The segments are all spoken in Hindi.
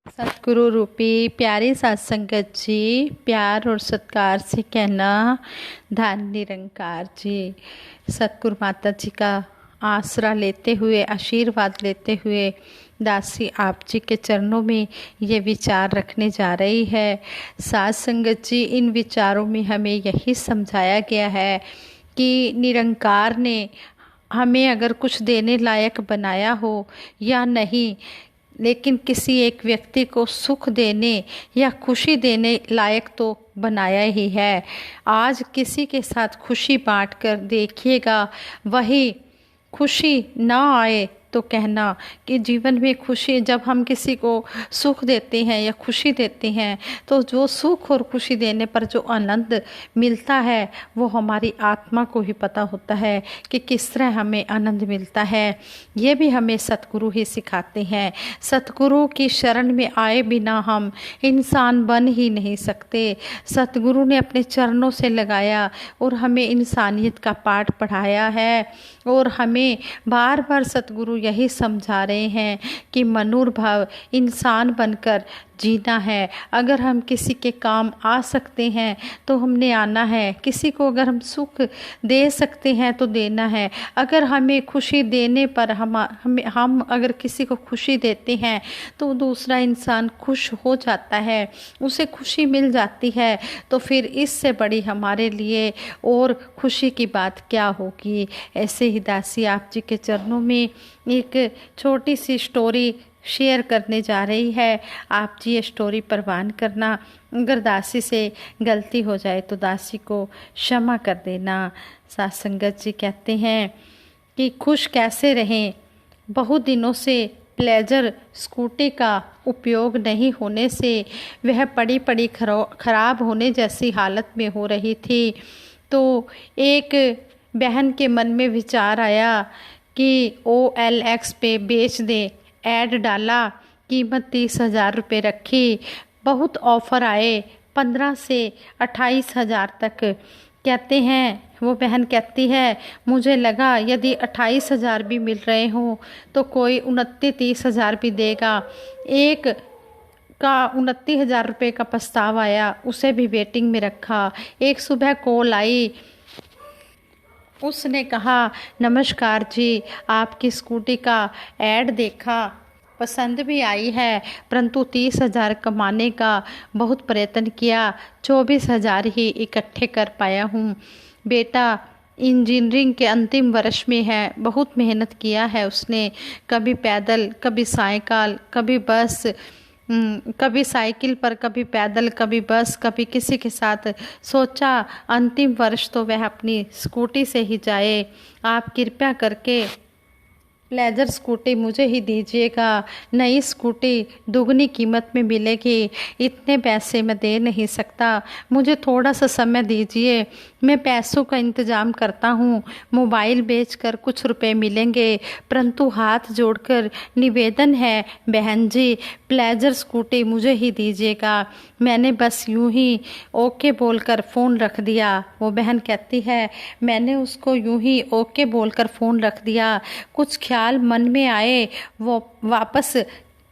सतगुरु रूपी प्यारी सात संगत जी, प्यार और सत्कार से कहना धन निरंकार जी। सतगुरु माता जी का आसरा लेते हुए, आशीर्वाद लेते हुए दासी आप जी के चरणों में ये विचार रखने जा रही है। सात संगत जी, इन विचारों में हमें यही समझाया गया है कि निरंकार ने हमें अगर कुछ देने लायक बनाया हो या नहीं, लेकिन किसी एक व्यक्ति को सुख देने या खुशी देने लायक तो बनाया ही है। आज किसी के साथ खुशी बांट कर देखिएगा, वही खुशी ना आए तो कहना कि जीवन में खुशी, जब हम किसी को सुख देते हैं या खुशी देते हैं तो जो सुख और खुशी देने पर जो आनंद मिलता है वो हमारी आत्मा को ही पता होता है कि किस तरह हमें आनंद मिलता है। ये भी हमें सतगुरु ही सिखाते हैं। सतगुरु की शरण में आए बिना हम इंसान बन ही नहीं सकते। सतगुरु ने अपने चरणों से लगाया और हमें इंसानियत का पाठ पढ़ाया है और हमें बार बार सतगुरु यही समझा रहे हैं कि मनुर्भव इंसान बनकर जीना है। अगर हम किसी के काम आ सकते हैं तो हमने आना है, किसी को अगर हम सुख दे सकते हैं तो देना है। अगर हमें खुशी देने पर हम अगर किसी को खुशी देते हैं तो दूसरा इंसान खुश हो जाता है, उसे खुशी मिल जाती है, तो फिर इससे बड़ी हमारे लिए और खुशी की बात क्या होगी। ऐसे ही दासी आप जी के चरणों में एक छोटी सी स्टोरी शेयर करने जा रही है। आप जी ये स्टोरी परवान करना, अगर दासी से गलती हो जाए तो दासी को क्षमा कर देना। सात संगत जी कहते हैं कि खुश कैसे रहें। बहुत दिनों से प्लेजर स्कूटी का उपयोग नहीं होने से वह पड़ी पड़ी खराब होने जैसी हालत में हो रही थी। तो एक बहन के मन में विचार आया कि OLX पे बेच दे। ऐड डाला, कीमत 30,000 रुपये रखी, बहुत ऑफ़र आए 15 से 28,000 तक। कहते हैं, वो बहन कहती है, मुझे लगा यदि 28,000 भी मिल रहे हों तो कोई 29-30,000 भी देगा। एक का 29,000 रुपये का प्रस्ताव आया, उसे भी वेटिंग में रखा। एक सुबह कॉल आई, उसने कहा, नमस्कार जी, आपकी स्कूटी का ऐड देखा, पसंद भी आई है, परंतु 30,000 कमाने का बहुत प्रयत्न किया, 24,000 ही इकट्ठे कर पाया हूँ। बेटा इंजीनियरिंग के अंतिम वर्ष में है, बहुत मेहनत किया है उसने, कभी पैदल, कभी साइकिल, कभी बस, कभी साइकिल पर, कभी पैदल, कभी बस, कभी किसी के साथ। सोचा अंतिम वर्ष तो वह अपनी स्कूटी से ही जाए। आप कृपया करके प्लेजर स्कूटी मुझे ही दीजिएगा, नई स्कूटी दुगनी कीमत में मिलेगी, इतने पैसे मैं दे नहीं सकता, मुझे थोड़ा सा समय दीजिए, मैं पैसों का इंतज़ाम करता हूँ, मोबाइल बेचकर कुछ रुपए मिलेंगे, परंतु हाथ जोड़कर निवेदन है बहन जी, प्लेजर स्कूटी मुझे ही दीजिएगा। मैंने बस यूं ही ओके बोलकर फ़ोन रख दिया। वो बहन कहती है, मैंने उसको यूं ही ओके बोलकर फ़ोन रख दिया। कुछ ख्याल मन में आए, वो वापस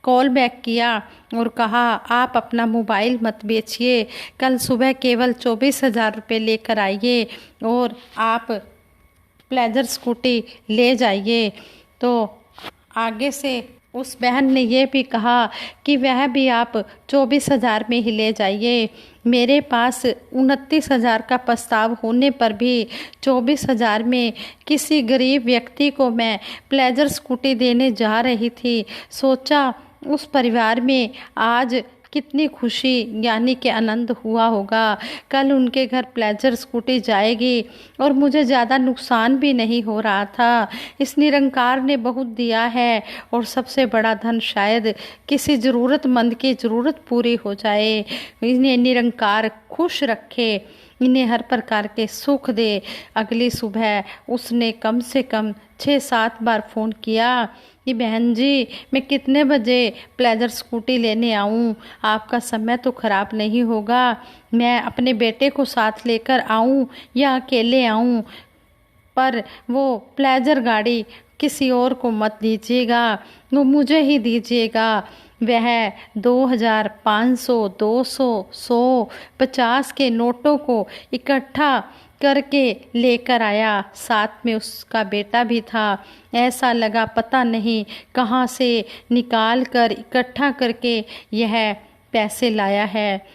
कॉल बैक किया और कहा, आप अपना मोबाइल मत बेचिए, कल सुबह केवल 24,000 रुपये लेकर आइए और आप प्लेजर स्कूटी ले जाइए। तो आगे से उस बहन ने यह भी कहा कि वह भी आप 24,000 में ही ले जाइए। मेरे पास 29,000 का प्रस्ताव होने पर भी 24,000 में किसी गरीब व्यक्ति को मैं प्लेजर स्कूटी देने जा रही थी। सोचा उस परिवार में आज कितनी खुशी यानी कि आनंद हुआ होगा। कल उनके घर प्लेजर स्कूटी जाएगी और मुझे ज़्यादा नुकसान भी नहीं हो रहा था। इस निरंकार ने बहुत दिया है और सबसे बड़ा धन शायद किसी ज़रूरतमंद की ज़रूरत पूरी हो जाए। इन्हें निरंकार खुश रखे, इन्हें हर प्रकार के सुख दे। अगली सुबह उसने कम से कम 6-7 बार फ़ोन किया कि बहन जी, मैं कितने बजे प्लेजर स्कूटी लेने आऊँ, आपका समय तो ख़राब नहीं होगा, मैं अपने बेटे को साथ लेकर आऊँ या अकेले आऊँ। पर वो प्लेजर गाड़ी किसी और को मत दीजिएगा, वो मुझे ही दीजिएगा। वह 2000, 500, 200, 100, 50 के नोटों को इकट्ठा करके लेकर आया। साथ में उसका बेटा भी था। ऐसा लगा पता नहीं कहाँ से निकाल कर इकट्ठा करके यह पैसे लाया है।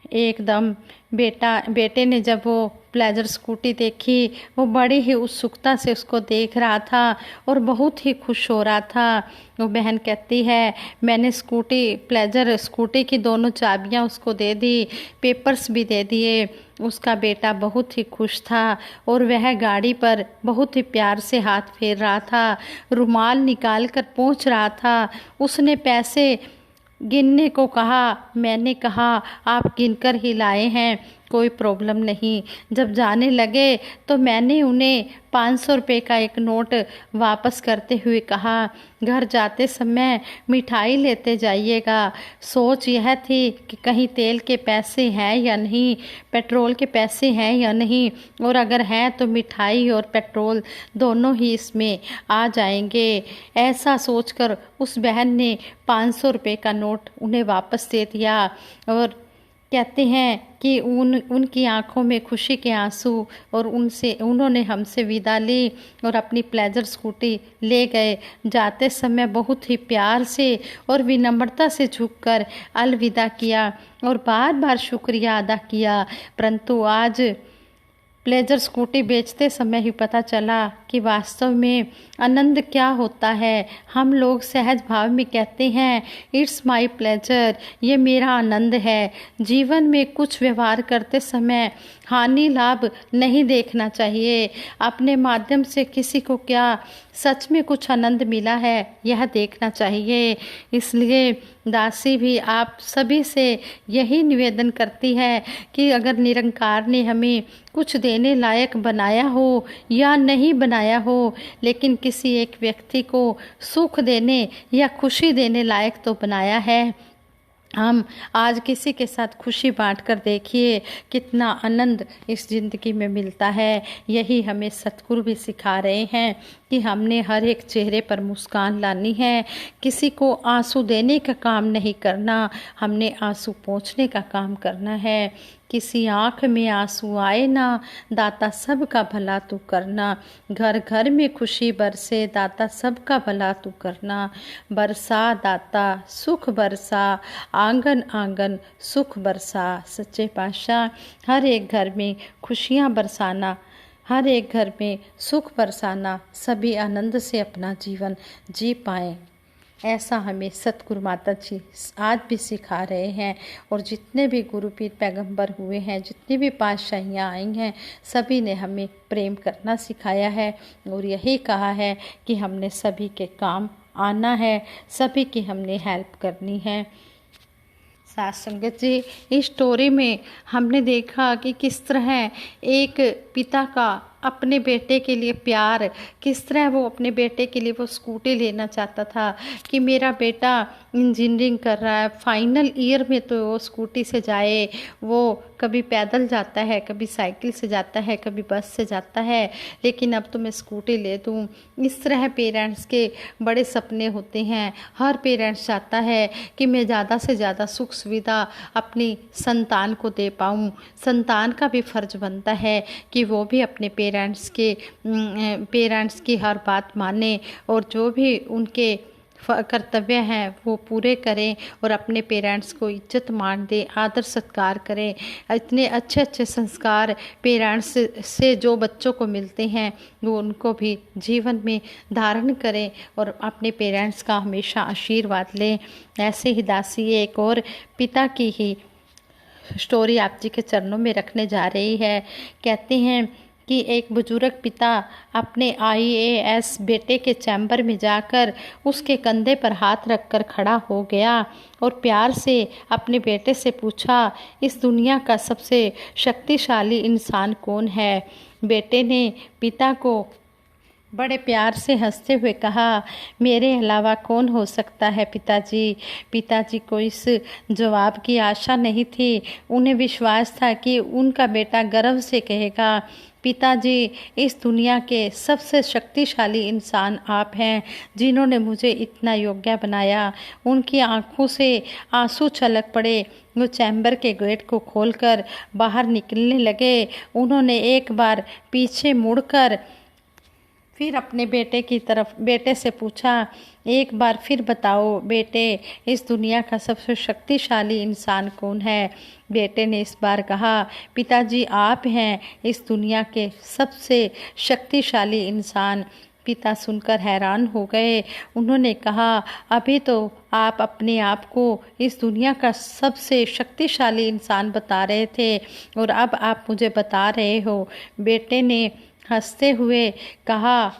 एकदम बेटे ने जब वो प्लेजर स्कूटी देखी, वो बड़ी ही उत्सुकता से उसको देख रहा था और बहुत ही खुश हो रहा था। वो बहन कहती है, मैंने प्लेजर स्कूटी की दोनों चाबियां उसको दे दी, पेपर्स भी दे दिए। उसका बेटा बहुत ही खुश था और वह गाड़ी पर बहुत ही प्यार से हाथ फेर रहा था, रुमाल निकाल कर पोंछ रहा था। उसने पैसे गिनने को कहा। मैंने कहा आप गिनकर ही लाए हैं, कोई प्रॉब्लम नहीं। जब जाने लगे तो मैंने उन्हें 500 रुपये का एक नोट वापस करते हुए कहा, घर जाते समय मिठाई लेते जाइएगा। सोच यह थी कि कहीं तेल के पैसे हैं या नहीं, पेट्रोल के पैसे हैं या नहीं, और अगर हैं तो मिठाई और पेट्रोल दोनों ही इसमें आ जाएंगे। ऐसा सोचकर उस बहन ने 500 रुपये का नोट उन्हें वापस दे दिया और कहते हैं कि उनकी आंखों में खुशी के आंसू, और उन्होंने हमसे विदा ली और अपनी प्लेजर स्कूटी ले गए। जाते समय बहुत ही प्यार से और विनम्रता से झुककर अलविदा किया और बार बार शुक्रिया अदा किया। परंतु आज प्लेजर स्कूटी बेचते समय ही पता चला कि वास्तव में आनंद क्या होता है। हम लोग सहज भाव में कहते हैं इट्स माय प्लेजर, ये मेरा आनंद है। जीवन में कुछ व्यवहार करते समय हानि लाभ नहीं देखना चाहिए। अपने माध्यम से किसी को क्या सच में कुछ आनंद मिला है यह देखना चाहिए। इसलिए दासी भी आप सभी से यही निवेदन करती है कि अगर निरंकार ने हमें कुछ देने लायक बनाया हो या नहीं बनाया हो, लेकिन किसी एक व्यक्ति को सुख देने या खुशी देने लायक तो बनाया है। हम आज किसी के साथ खुशी बांट कर देखिए कितना आनंद इस ज़िंदगी में मिलता है। यही हमें सतगुरु भी सिखा रहे हैं कि हमने हर एक चेहरे पर मुस्कान लानी है। किसी को आंसू देने का काम नहीं करना, हमने आंसू पोंछने का काम करना है। किसी आँख में आंसू आए ना, दाता सबका भला तू करना। घर घर में खुशी बरसे, दाता सबका भला तू करना। बरसा दाता सुख बरसा, आंगन आंगन सुख बरसा। सच्चे पातशाह हर एक घर में खुशियाँ बरसाना, हर एक घर में सुख बरसाना, सभी आनंद से अपना जीवन जी पाएँ, ऐसा हमें सतगुरु माता जी आज भी सिखा रहे हैं। और जितने भी गुरुपीर पैगंबर हुए हैं, जितनी भी पातशाहियाँ आई हैं, सभी ने हमें प्रेम करना सिखाया है और यही कहा है कि हमने सभी के काम आना है, सभी की हमने हेल्प करनी है। साथ संगत जी, इस स्टोरी में हमने देखा कि किस तरह एक पिता का अपने बेटे के लिए प्यार, किस तरह वो अपने बेटे के लिए वो स्कूटी लेना चाहता था कि मेरा बेटा इंजीनियरिंग कर रहा है, फाइनल ईयर में तो वो स्कूटी से जाए। वो कभी पैदल जाता है, कभी साइकिल से जाता है, कभी बस से जाता है, लेकिन अब तो मैं स्कूटी ले दूँ। इस तरह पेरेंट्स के बड़े सपने होते हैं। हर पेरेंट्स चाहता है कि मैं ज़्यादा से ज़्यादा सुख सुविधा अपनी संतान को दे पाऊँ। संतान का भी फर्ज बनता है कि वो भी अपने पेरेंट्स की हर बात माने और जो भी उनके कर्तव्य हैं वो पूरे करें और अपने पेरेंट्स को इज्जत मान दें, आदर सत्कार करें। इतने अच्छे अच्छे संस्कार पेरेंट्स से जो बच्चों को मिलते हैं वो उनको भी जीवन में धारण करें और अपने पेरेंट्स का हमेशा आशीर्वाद लें। ऐसे ही दासी एक और पिता की ही स्टोरी आप जी के चरणों में रखने जा रही है। कहते हैं कि एक बुजुर्ग पिता अपने IAS बेटे के चैम्बर में जाकर उसके कंधे पर हाथ रखकर खड़ा हो गया और प्यार से अपने बेटे से पूछा, इस दुनिया का सबसे शक्तिशाली इंसान कौन है? बेटे ने पिता को बड़े प्यार से हंसते हुए कहा, मेरे अलावा कौन हो सकता है पिताजी। पिताजी को इस जवाब की आशा नहीं थी। उन्हें विश्वास था कि उनका बेटा गर्व से कहेगा, पिताजी, इस दुनिया के सबसे शक्तिशाली इंसान आप हैं, जिन्होंने मुझे इतना योग्य बनाया। उनकी आंखों से आंसू छलक पड़े। वो चैम्बर के गेट को खोलकर बाहर निकलने लगे। उन्होंने एक बार पीछे मुड़कर फिर अपने बेटे से पूछा, एक बार फिर बताओ बेटे, इस दुनिया का सबसे शक्तिशाली इंसान कौन है? बेटे ने इस बार कहा, पिताजी आप हैं इस दुनिया के सबसे शक्तिशाली इंसान। पिता सुनकर हैरान हो गए। उन्होंने कहा, अभी तो आप अपने आप को इस दुनिया का सबसे शक्तिशाली इंसान बता रहे थे और अब आप मुझे बता रहे हो। बेटे ने हंसते हुए कहा,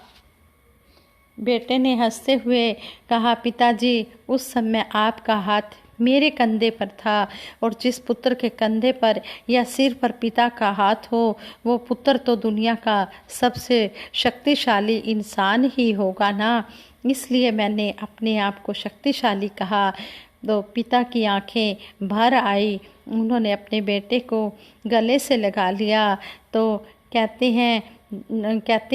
पिताजी उस समय आपका हाथ मेरे कंधे पर था और जिस पुत्र के कंधे पर या सिर पर पिता का हाथ हो, वो पुत्र तो दुनिया का सबसे शक्तिशाली इंसान ही होगा ना। इसलिए मैंने अपने आप को शक्तिशाली कहा। तो पिता की आंखें भर आई। उन्होंने अपने बेटे को गले से लगा लिया। तो कहते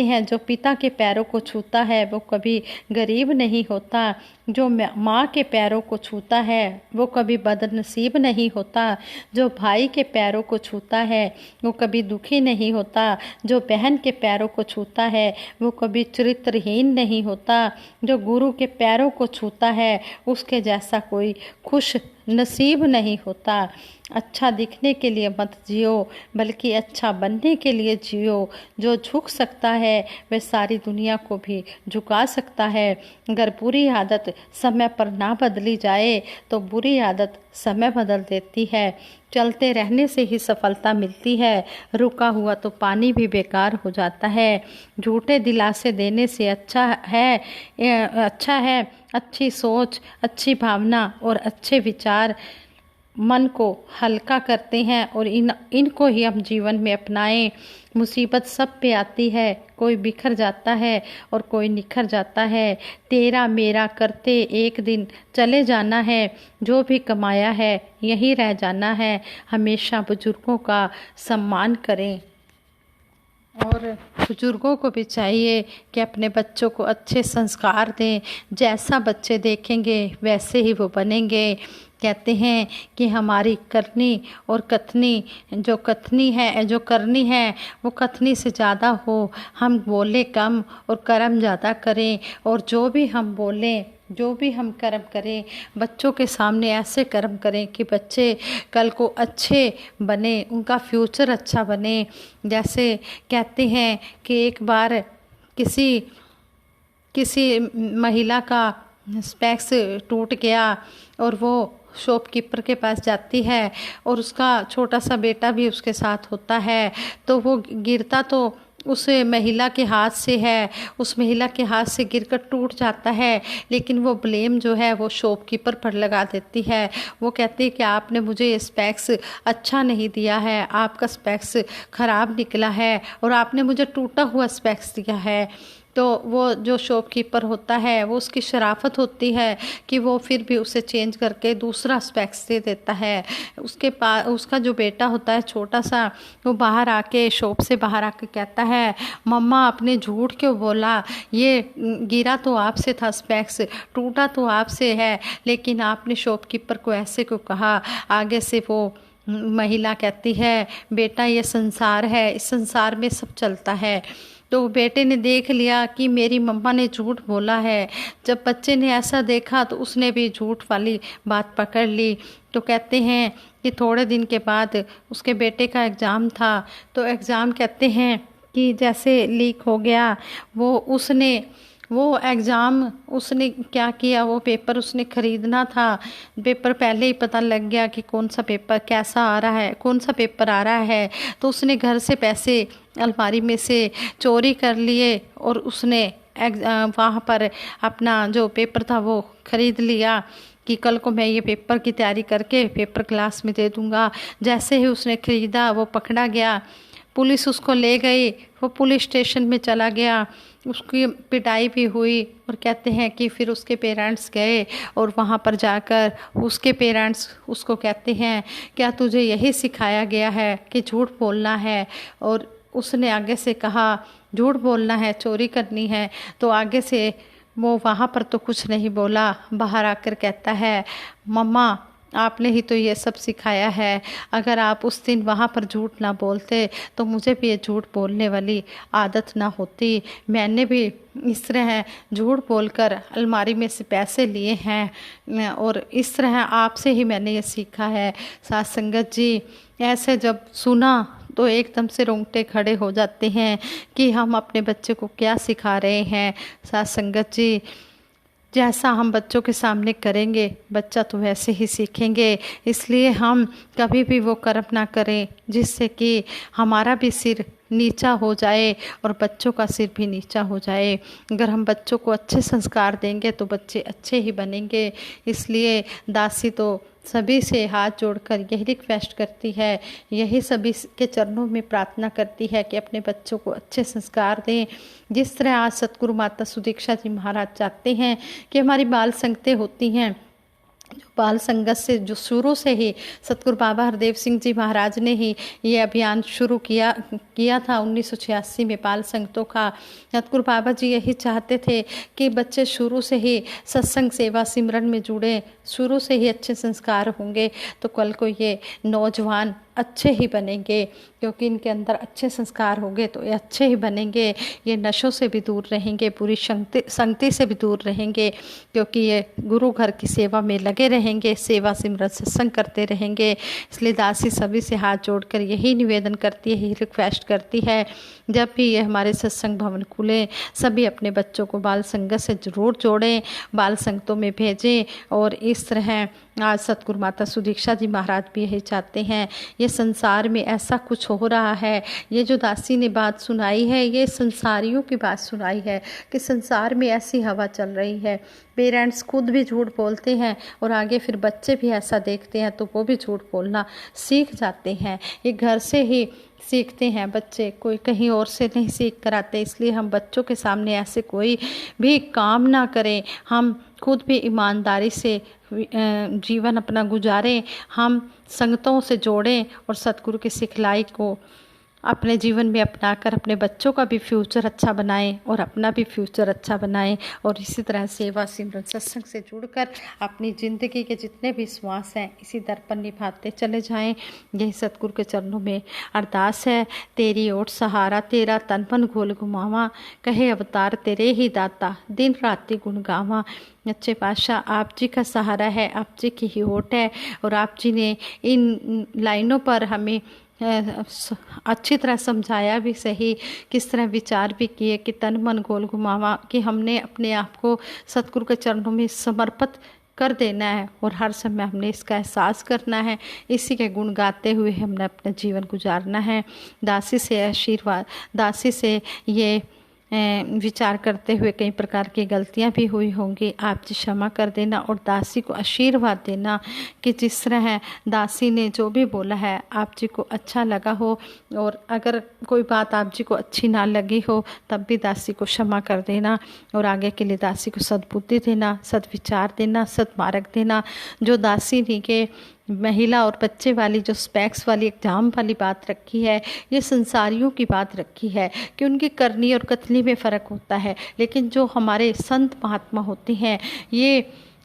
हैं जो पिता के पैरों को छूता है वो कभी गरीब नहीं होता, जो माँ के पैरों को छूता है वो कभी बदनसीब नहीं होता, जो भाई के पैरों को छूता है वो कभी दुखी नहीं होता, जो बहन के पैरों को छूता है वो कभी चरित्रहीन नहीं होता, जो गुरु के पैरों को छूता है उसके जैसा कोई खुश नसीब नहीं होता। अच्छा दिखने के लिए मत जियो, बल्कि अच्छा बनने के लिए जियो। जो झुक सकता है वह सारी दुनिया को भी झुका सकता है। अगर बुरी आदत समय पर ना बदली जाए तो बुरी आदत समय बदल देती है। चलते रहने से ही सफलता मिलती है, रुका हुआ तो पानी भी बेकार हो जाता है। झूठे दिलासे देने से अच्छा है अच्छी सोच, अच्छी भावना और अच्छे विचार मन को हल्का करते हैं और इनको ही हम जीवन में अपनाएं। मुसीबत सब पे आती है, कोई बिखर जाता है और कोई निखर जाता है। तेरा मेरा करते एक दिन चले जाना है, जो भी कमाया है यहीं रह जाना है। हमेशा बुजुर्गों का सम्मान करें और बुजुर्गों को भी चाहिए कि अपने बच्चों को अच्छे संस्कार दें। जैसा बच्चे देखेंगे वैसे ही वो बनेंगे। कहते हैं कि हमारी करनी और कथनी जो करनी है वो कथनी से ज़्यादा हो। हम बोले कम और कर्म ज़्यादा करें, और जो भी हम बोलें, जो भी हम कर्म करें, बच्चों के सामने ऐसे कर्म करें कि बच्चे कल को अच्छे बने, उनका फ्यूचर अच्छा बने। जैसे कहते हैं कि एक बार किसी महिला का स्पेक्स टूट गया और वो शॉपकीपर के पास जाती है और उसका छोटा सा बेटा भी उसके साथ होता है। तो वो गिरता तो उस महिला के हाथ से है, उस महिला के हाथ से गिरकर टूट जाता है, लेकिन वो ब्लेम जो है वो शॉपकीपर पर लगा देती है। वो कहती है कि आपने मुझे ये स्पेक्स अच्छा नहीं दिया है, आपका स्पेक्स ख़राब निकला है और आपने मुझे टूटा हुआ स्पेक्स दिया है। तो वो जो शॉपकीपर होता है वो उसकी शराफत होती है कि वो फिर भी उसे चेंज करके दूसरा स्पेक्स दे देता है। उसके पास उसका जो बेटा होता है छोटा सा, वो बाहर आके शॉप से बाहर आके कहता है, मम्मा आपने झूठ क्यों बोला? ये गिरा तो आपसे था स्पेक्स, टूटा तो आपसे है, लेकिन आपने शॉपकीपर को ऐसे क्यों कहा? आगे से वो महिला कहती है, बेटा ये संसार है, इस संसार में सब चलता है। तो बेटे ने देख लिया कि मेरी मम्मा ने झूठ बोला है। जब बच्चे ने ऐसा देखा तो उसने भी झूठ वाली बात पकड़ ली। तो कहते हैं कि थोड़े दिन के बाद उसके बेटे का एग्ज़ाम था। तो एग्ज़ाम कहते हैं कि जैसे लीक हो गया, वो एग्ज़ाम उसने क्या किया, वो पेपर उसने ख़रीदना था। पेपर पहले ही पता लग गया कि कौन सा पेपर कैसा आ रहा है, कौन सा पेपर आ रहा है। तो उसने घर से पैसे अलमारी में से चोरी कर लिए और उसने वहाँ पर अपना जो पेपर था वो ख़रीद लिया कि कल को मैं ये पेपर की तैयारी करके पेपर क्लास में दे दूँगा। जैसे ही उसने ख़रीदा वो पकड़ा गया, पुलिस उसको ले गई, वो पुलिस स्टेशन में चला गया, उसकी पिटाई भी हुई। और कहते हैं कि फिर उसके पेरेंट्स गए और वहाँ पर जाकर उसके पेरेंट्स उसको कहते हैं, क्या तुझे यही सिखाया गया है कि झूठ बोलना है और उसने आगे से कहा झूठ बोलना है, चोरी करनी है, तो आगे से वो वहाँ पर तो कुछ नहीं बोला, बाहर आकर कहता है मम्मा आपने ही तो ये सब सिखाया है, अगर आप उस दिन वहाँ पर झूठ ना बोलते तो मुझे भी ये झूठ बोलने वाली आदत ना होती। मैंने भी इस तरह झूठ बोलकर अलमारी में से पैसे लिए हैं और इस तरह आपसे ही मैंने ये सीखा है। साथ संगत जी, ऐसे जब सुना तो एकदम से रोंगटे खड़े हो जाते हैं कि हम अपने बच्चे को क्या सिखा रहे हैं। साथ संगत जी, जैसा हम बच्चों के सामने करेंगे बच्चा तो वैसे ही सीखेंगे, इसलिए हम कभी भी वो कर्म ना करें जिससे कि हमारा भी सिर नीचा हो जाए और बच्चों का सिर भी नीचा हो जाए। अगर हम बच्चों को अच्छे संस्कार देंगे तो बच्चे अच्छे ही बनेंगे। इसलिए दासी तो सभी से हाथ जोड़कर यही रिक्वेस्ट करती है, यही सभी के चरणों में प्रार्थना करती है कि अपने बच्चों को अच्छे संस्कार दें। जिस तरह आज सतगुरु माता सुदीक्षा जी महाराज चाहते हैं कि हमारी बाल संगतें होती हैं, जो बाल संगत से जो शुरू से ही सतगुरु बाबा हरदेव सिंह जी महाराज ने ही ये अभियान शुरू किया था 1986 में बाल संगतों का। सतगुरु बाबा जी यही चाहते थे कि बच्चे शुरू से ही सत्संग सेवा सिमरन में जुड़े, शुरू से ही अच्छे संस्कार होंगे तो कल को ये नौजवान अच्छे ही बनेंगे, क्योंकि इनके अंदर अच्छे संस्कार होंगे तो ये अच्छे ही बनेंगे। ये नशों से भी दूर रहेंगे, बुरी संगति से भी दूर रहेंगे, क्योंकि ये गुरु घर की सेवा में लगे रहेंगे, सेवा सिमरन सत्संग करते रहेंगे। इसलिए दासी सभी से हाथ जोड़कर यही निवेदन करती है, यही रिक्वेस्ट करती है, जब भी ये हमारे सत्संग भवन खुले सभी अपने बच्चों को बाल संगत से जरूर जोड़ें, बाल संगतों में भेजें। और इस तरह आज सतगुरु माता सुदीक्षा जी महाराज भी यही चाहते हैं। ये संसार में ऐसा कुछ हो रहा है, ये जो दासी ने बात सुनाई है ये संसारियों की बात सुनाई है कि संसार में ऐसी हवा चल रही है। पेरेंट्स खुद भी झूठ बोलते हैं और आगे फिर बच्चे भी ऐसा देखते हैं तो वो भी झूठ बोलना सीख जाते हैं। ये घर से ही सीखते हैं बच्चे, कोई कहीं और से नहीं सीख कर आते। इसलिए हम बच्चों के सामने ऐसे कोई भी काम ना करें, हम खुद भी ईमानदारी से जीवन अपना गुजारें, हम संगतों से जोड़ें और सतगुरु की सिखलाई को अपने जीवन में अपनाकर अपने बच्चों का भी फ्यूचर अच्छा बनाएं और अपना भी फ्यूचर अच्छा बनाएं। और इसी तरह सेवा सिमरन सत्संग से जुड़कर अपनी ज़िंदगी के जितने भी श्वास हैं इसी दर पर निभाते चले जाएं। यही सतगुरु के चरणों में अरदास है। तेरी ओट सहारा तेरा तन मन घोल घुमावा, कहे अवतार तेरे ही दाता दिन राति गुण गावा। अच्छे पातशाह आप जी का सहारा है, आप जी की ही ओट है और आप जी ने इन लाइनों पर हमें अच्छी तरह समझाया भी सही, किस तरह विचार भी किए कि तन मन गोल घुमावा, कि हमने अपने आप को सतगुरु के चरणों में समर्पित कर देना है और हर समय हमने इसका एहसास करना है। इसी के गुण गाते हुए हमने अपना जीवन गुजारना है। दासी से आशीर्वाद, दासी से ये विचार करते हुए कई प्रकार की गलतियां भी हुई होंगी, आप जी क्षमा कर देना और दासी को आशीर्वाद देना कि जिस तरह दासी ने जो भी बोला है आप जी को अच्छा लगा हो, और अगर कोई बात आप जी को अच्छी ना लगी हो तब भी दासी को क्षमा कर देना और आगे के लिए दासी को सद्बुद्धि देना, सद्विचार देना, सद्मार्ग देना। जो दासी ने के महिला और बच्चे वाली जो स्पेक्स वाली एग्जाम वाली बात रखी है, ये संसारियों की बात रखी है कि उनकी करनी और कथनी में फ़र्क होता है, लेकिन जो हमारे संत महात्मा होते हैं ये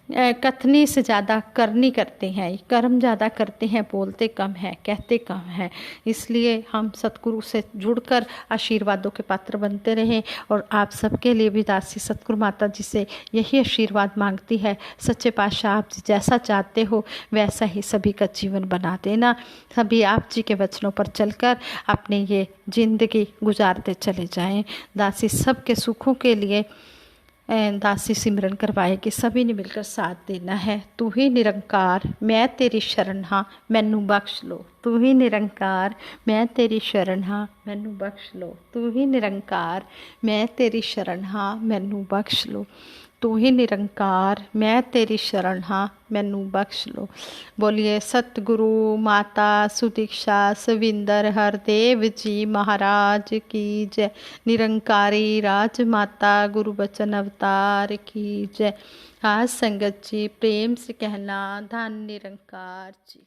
कथनी से ज़्यादा करनी करते हैं, कर्म ज़्यादा करते हैं, बोलते कम है, कहते कम है। इसलिए हम सतगुरु से जुड़कर आशीर्वादों के पात्र बनते रहें और आप सबके लिए भी दासी सतगुरु माता जी से यही आशीर्वाद मांगती है, सच्चे पातशाह आप जी जैसा चाहते हो वैसा ही सभी का जीवन बना देना। सभी आप जी के वचनों पर चलकर अपने ये ज़िंदगी गुजारते चले जाएं। दासी सबके सुखों के लिए दासी सिमरन करवाएगी, सभी ने मिलकर साथ देना है। तू ही निरंकार मैं तेरी शरण हाँ मैनू बख्श लो, तू ही निरंकार मैं तेरी शरण हाँ मैनू बख्श लो, तू ही निरंकार मैं तेरी शरण हाँ मैनू बख्श लो, तू ही निरंकार मैं तेरी शरण हाँ मैनू बख्श लो। बोलिए सतगुरु माता सुदीक्षा सविंदर हरदेव जी महाराज की जय। निरंकारी राज माता गुरु बचन अवतार की जय। आज संगत जी प्रेम से कहना धन निरंकार जी।